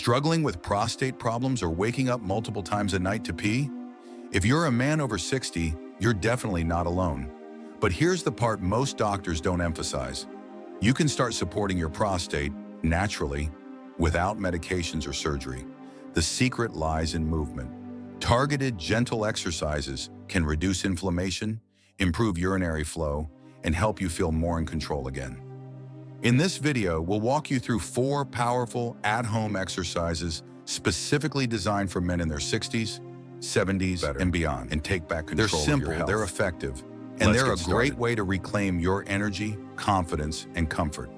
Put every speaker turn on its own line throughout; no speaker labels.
Struggling with prostate problems or waking up multiple times a night to pee? If you're a man over 60, you're definitely not alone. But here's the part most doctors don't emphasize. You can start supporting your prostate naturally without medications or surgery. The secret lies in movement. Targeted, gentle exercises can reduce inflammation, improve urinary flow, and help you feel more in control again. In this video, we'll walk you through 4 powerful at-home exercises specifically designed for men in their 60s, 70s, and beyond, and take back control of your health. They're simple, they're effective, and they're a great way to reclaim your energy, confidence, and comfort.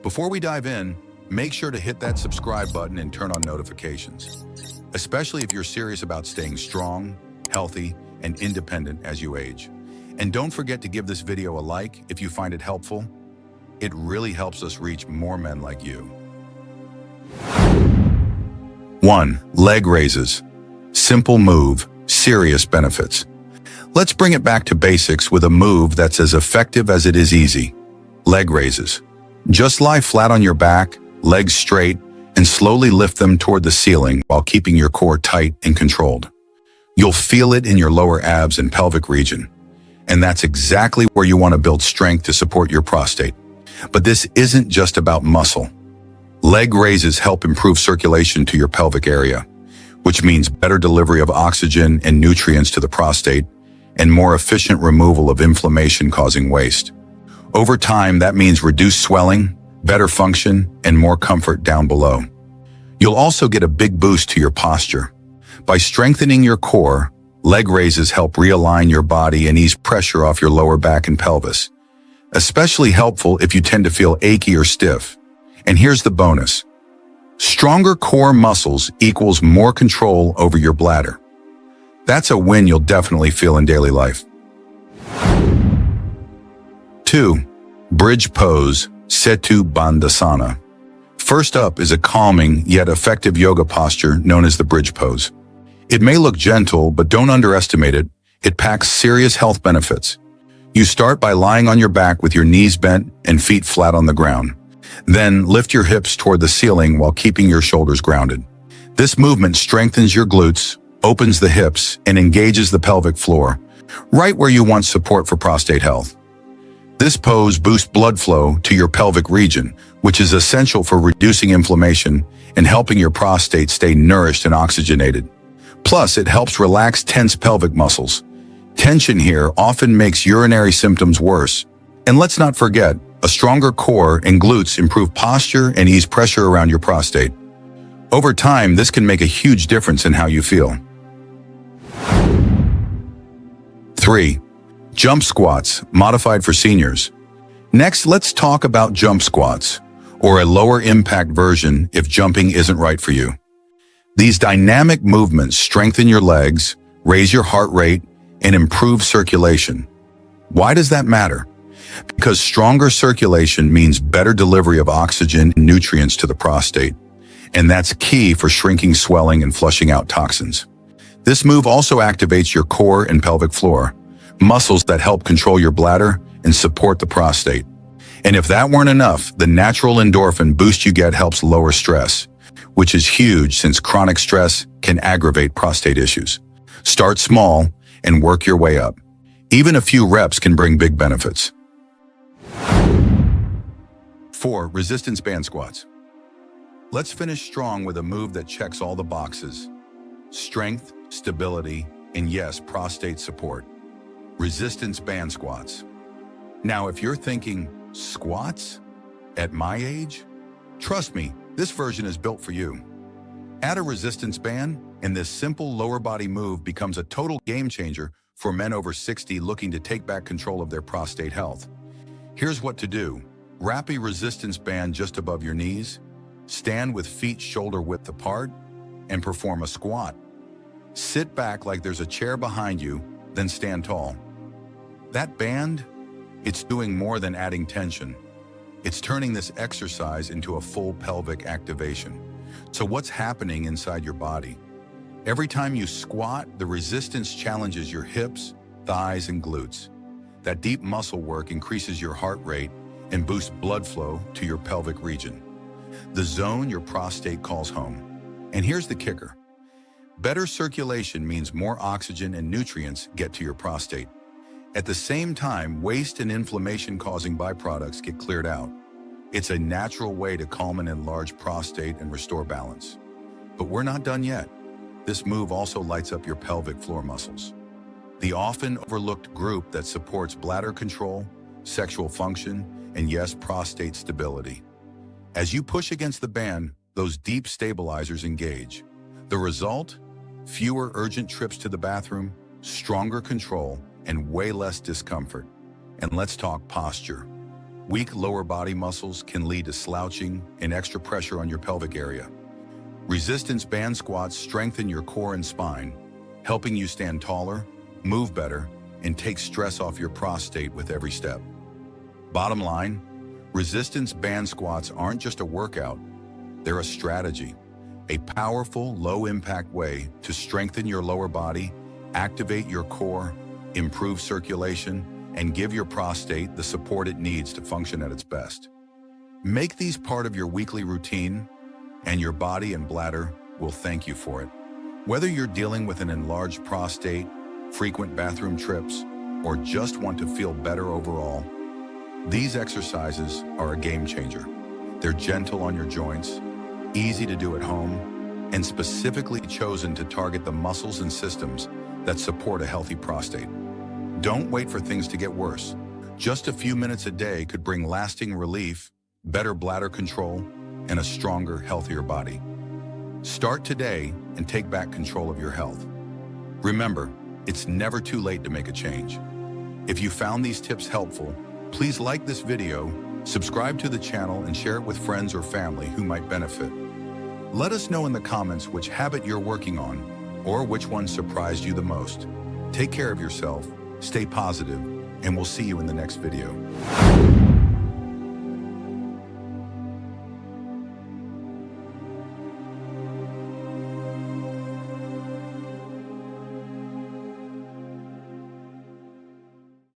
Before we dive in, make sure to hit that subscribe button and turn on notifications, especially if you're serious about staying strong, healthy, and independent as you age. And don't forget to give this video a like if you find it helpful. It really helps us reach more men like you. 1. Leg raises. Simple move, serious benefits. Let's bring it back to basics with a move that's as effective as it is easy. Leg raises. Just lie flat on your back, legs straight, and slowly lift them toward the ceiling while keeping your core tight and controlled. You'll feel it in your lower abs and pelvic region. And that's exactly where you want to build strength to support your prostate. But this isn't just about muscle. Leg raises help improve circulation to your pelvic area, which means better delivery of oxygen and nutrients to the prostate and more efficient removal of inflammation causing waste. Over time, that means reduced swelling, better function, and more comfort down below. You'll also get a big boost to your posture. By strengthening your core, leg raises help realign your body and ease pressure off your lower back and pelvis. Especially helpful if you tend to feel achy or stiff. And here's the bonus. Stronger core muscles equals more control over your bladder. That's a win you'll definitely feel in daily life. 2. Bridge pose, Setu Bandhasana. First up is a calming yet effective yoga posture known as the bridge pose. It may look gentle, but don't underestimate it. It packs serious health benefits. You start by lying on your back with your knees bent and feet flat on the ground. Then lift your hips toward the ceiling while keeping your shoulders grounded. This movement strengthens your glutes, opens the hips, and engages the pelvic floor, right where you want support for prostate health. This pose boosts blood flow to your pelvic region, which is essential for reducing inflammation and helping your prostate stay nourished and oxygenated. Plus, it helps relax tense pelvic muscles. Tension here often makes urinary symptoms worse. And let's not forget, a stronger core and glutes improve posture and ease pressure around your prostate. Over time, this can make a huge difference in how you feel. 3. Jump squats, modified for seniors. Next, let's talk about jump squats, or a lower impact version if jumping isn't right for you. These dynamic movements strengthen your legs, raise your heart rate, and improve circulation. Why does that matter? Because stronger circulation means better delivery of oxygen and nutrients to the prostate, and that's key for shrinking swelling and flushing out toxins. This move also activates your core and pelvic floor, muscles that help control your bladder and support the prostate. And if that weren't enough, the natural endorphin boost you get helps lower stress, which is huge since chronic stress can aggravate prostate issues. Start small and work your way up. Even a few reps can bring big benefits. 4. Resistance band squats. Let's finish strong with a move that checks all the boxes. Strength, stability, and yes, prostate support. Resistance band squats. Now, if you're thinking, squats? At my age? Trust me, this version is built for you. Add a resistance band, and this simple lower body move becomes a total game changer for men over 60 looking to take back control of their prostate health. Here's what to do. Wrap a resistance band just above your knees, stand with feet shoulder width apart, and perform a squat. Sit back like there's a chair behind you, then stand tall. That band, it's doing more than adding tension. It's turning this exercise into a full pelvic activation. So what's happening inside your body? Every time you squat, the resistance challenges your hips, thighs, and glutes. That deep muscle work increases your heart rate and boosts blood flow to your pelvic region, the zone your prostate calls home. And here's the kicker. Better circulation means more oxygen and nutrients get to your prostate. At the same time, waste and inflammation-causing byproducts get cleared out. It's a natural way to calm an enlarged prostate and restore balance. But we're not done yet. This move also lights up your pelvic floor muscles, the often overlooked group that supports bladder control, sexual function, and yes, prostate stability. As you push against the band, those deep stabilizers engage. The result? Fewer urgent trips to the bathroom, stronger control, and way less discomfort. And let's talk posture. Weak lower body muscles can lead to slouching and extra pressure on your pelvic area. Resistance band squats strengthen your core and spine, helping you stand taller, move better, and take stress off your prostate with every step. Bottom line, resistance band squats aren't just a workout, they're a strategy, a powerful, low-impact way to strengthen your lower body, activate your core, improve circulation, and give your prostate the support it needs to function at its best. Make these part of your weekly routine, and your body and bladder will thank you for it. Whether you're dealing with an enlarged prostate, frequent bathroom trips, or just want to feel better overall, these exercises are a game changer. They're gentle on your joints, easy to do at home, and specifically chosen to target the muscles and systems that support a healthy prostate. Don't wait for things to get worse. Just a few minutes a day could bring lasting relief, better bladder control, and a stronger, healthier body. Start today and take back control of your health. Remember, it's never too late to make a change. If you found these tips helpful, please like this video, subscribe to the channel, and share it with friends or family who might benefit. Let us know in the comments which habit you're working on, or which one surprised you the most. Take care of yourself, stay positive, and we'll see you in the next video.